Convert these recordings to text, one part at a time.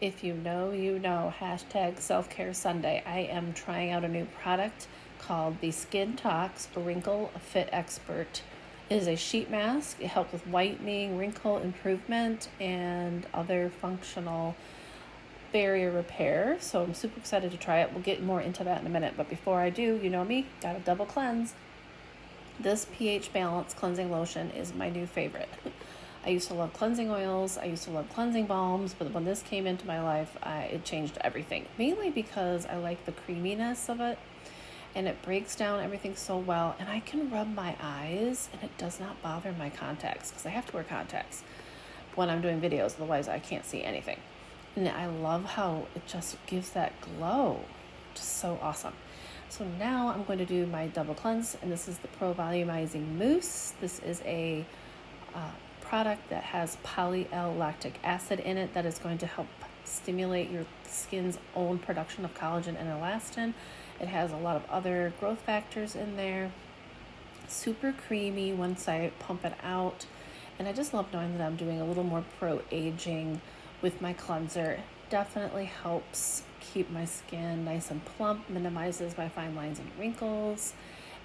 If you know, you know, hashtag self-care Sunday. I am trying out a new product called the Skintox Wrinkle Fit Expert. It is a sheet mask. It helps with whitening, wrinkle improvement, and other functional barrier repair. So I'm super excited to try it. We'll get more into that in a minute. But before I do, you know me, gotta double cleanse. This pH Balance Cleansing Lotion is my new favorite. I used to love cleansing oils. I used to love cleansing balms, but when this came into my life, it changed everything. Mainly because I like the creaminess of it, and it breaks down everything so well. And I can rub my eyes, and it does not bother my contacts because I have to wear contacts when I'm doing videos. Otherwise, I can't see anything. And I love how it just gives that glow. Just so awesome. So now I'm going to do my double cleanse, and this is the Pro Volumizing Mousse. This is a product that has poly-L-lactic acid in it that is going to help stimulate your skin's own production of collagen and elastin. It has a lot of other growth factors in there. Super creamy once I pump it out. And I just love knowing that I'm doing a little more pro-aging with my cleanser. Definitely helps keep my skin nice and plump, minimizes my fine lines and wrinkles,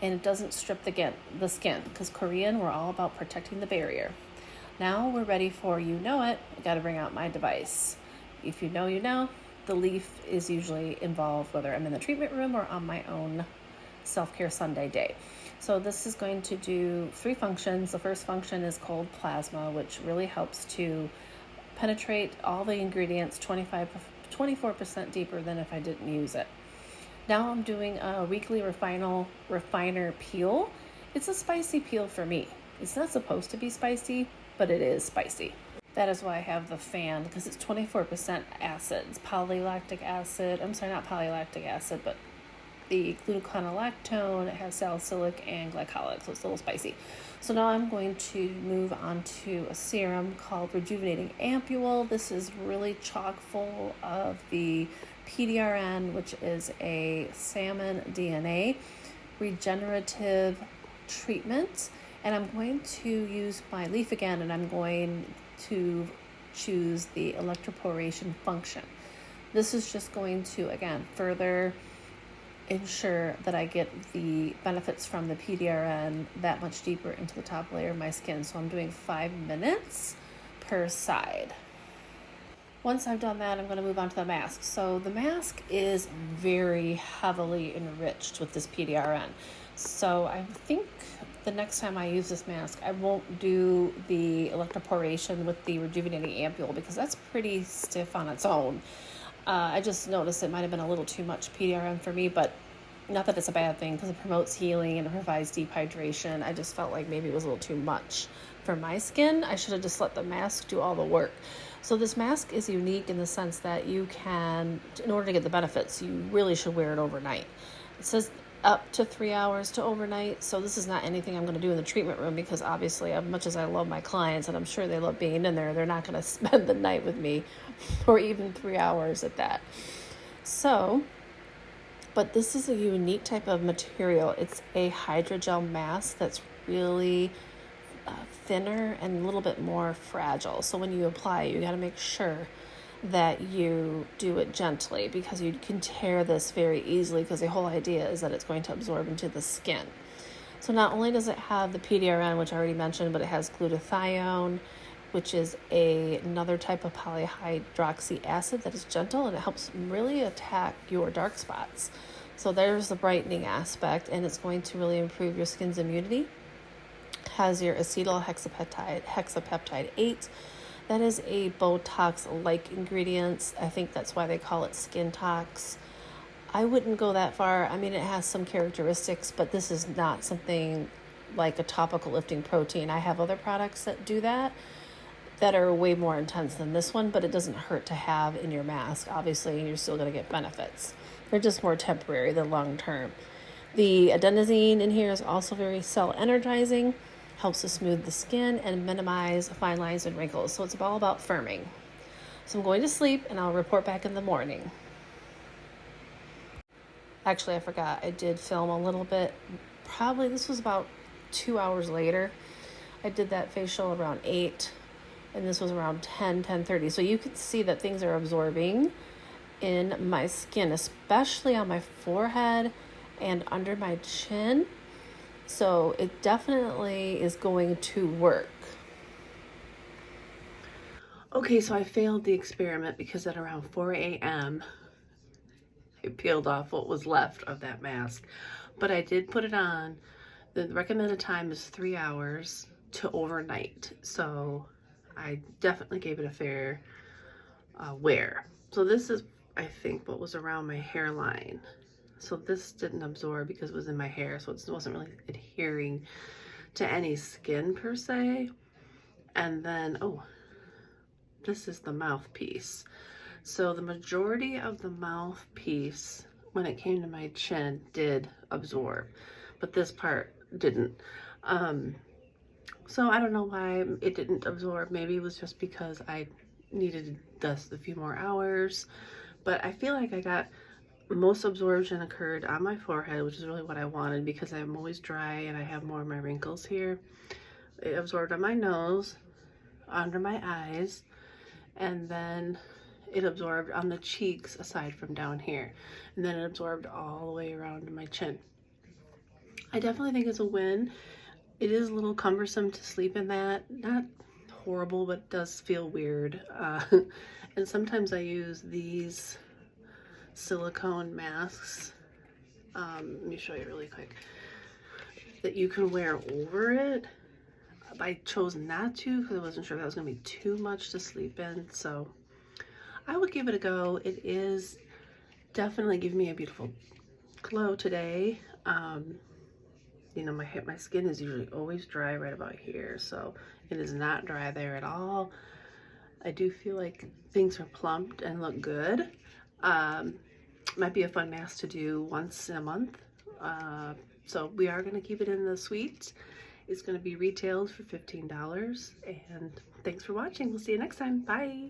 and it doesn't strip the skin, because Korean, we're all about protecting the barrier. Now we're ready for you know it. I got to bring out my device. If you know, you know. The leaf is usually involved whether I'm in the treatment room or on my own self-care Sunday day. So this is going to do 3 functions. The first function is cold plasma, which really helps to penetrate all the ingredients 24% deeper than if I didn't use it. Now I'm doing a weekly refiner peel. It's a spicy peel for me. It's not supposed to be spicy, but it is spicy. That is why I have the fan, because it's 24% acids, polylactic acid. I'm sorry, not polylactic acid, but the gluconolactone. It has salicylic and glycolic, so it's a little spicy. So now I'm going to move on to a serum called Rejuvenating Ampule. This is really chock full of the PDRN, which is a salmon DNA regenerative treatment. And I'm going to use my leaf again, and I'm going to choose the electroporation function. This is just going to, again, further ensure that I get the benefits from the PDRN that much deeper into the top layer of my skin. So I'm doing 5 minutes per side. Once I've done that, I'm going to move on to the mask. So the mask is very heavily enriched with this PDRN. So I think the next time I use this mask, I won't do the electroporation with the Rejuvenating Ampule because that's pretty stiff on its own. I just noticed it might have been a little too much PDRN for me, but not that it's a bad thing because it promotes healing and it provides dehydration. I just felt like maybe it was a little too much for my skin. I should have just let the mask do all the work. So this mask is unique in the sense that you can, in order to get the benefits, you really should wear it overnight. It says up to 3 hours to overnight. So this is not anything I'm going to do in the treatment room because obviously, as much as I love my clients and I'm sure they love being in there, they're not going to spend the night with me or even 3 hours at that. So, but this is a unique type of material. It's a hydrogel mask that's really thinner and a little bit more fragile. So when you apply, you got to make sure that you do it gently because you can tear this very easily because the whole idea is that it's going to absorb into the skin. So not only does it have the PDRN, which I already mentioned, but it has glutathione, which is another type of polyhydroxy acid that is gentle and it helps really attack your dark spots. So there's the brightening aspect, and it's going to really improve your skin's immunity. It has your acetyl hexapeptide 8. That is a Botox-like ingredient. I think that's why they call it Skintox. I wouldn't go that far. I mean, it has some characteristics, but this is not something like a topical lifting protein. I have other products that do that are way more intense than this one, but it doesn't hurt to have in your mask. Obviously, you're still going to get benefits. They're just more temporary than long-term. The adenosine in here is also very cell energizing. Helps to smooth the skin and minimize fine lines and wrinkles. So it's all about firming. So I'm going to sleep and I'll report back in the morning. Actually, I forgot. I did film a little bit. Probably this was about 2 hours later. I did that facial around 8. and this was around 10:30. So you can see that things are absorbing in my skin, especially on my forehead and under my chin. So it definitely is going to work. Okay, so I failed the experiment because at around 4 a.m. I peeled off what was left of that mask. But I did put it on. The recommended time is 3 hours to overnight. So I definitely gave it a fair wear. So this is, I think, what was around my hairline. So this didn't absorb because it was in my hair, so it wasn't really adhering to any skin per se. And then, oh, this is the mouthpiece. So the majority of the mouthpiece, when it came to my chin, did absorb, but this part didn't. So I don't know why it didn't absorb. Maybe it was just because I needed dust a few more hours, but I feel like I got most absorption occurred on my forehead, which is really what I wanted because I'm always dry and I have more of my wrinkles here. It absorbed on my nose, under my eyes, and then it absorbed on the cheeks aside from down here, and then it absorbed all the way around to my chin. I definitely think it's a win. It is a little cumbersome to sleep in that. Not horrible, but it does feel weird. And sometimes I use these silicone masks. Let me show you really quick. That you can wear over it. I chose not to because I wasn't sure that was going to be too much to sleep in. So I would give it a go. It is definitely giving me a beautiful glow today. You know, my skin is usually always dry right about here, so it is not dry there at all. I do feel like things are plumped and look good. Might be a fun mask to do once a month. So we are going to keep it in the suite. It's going to be retailed for $15. And thanks for watching. We'll see you next time. Bye.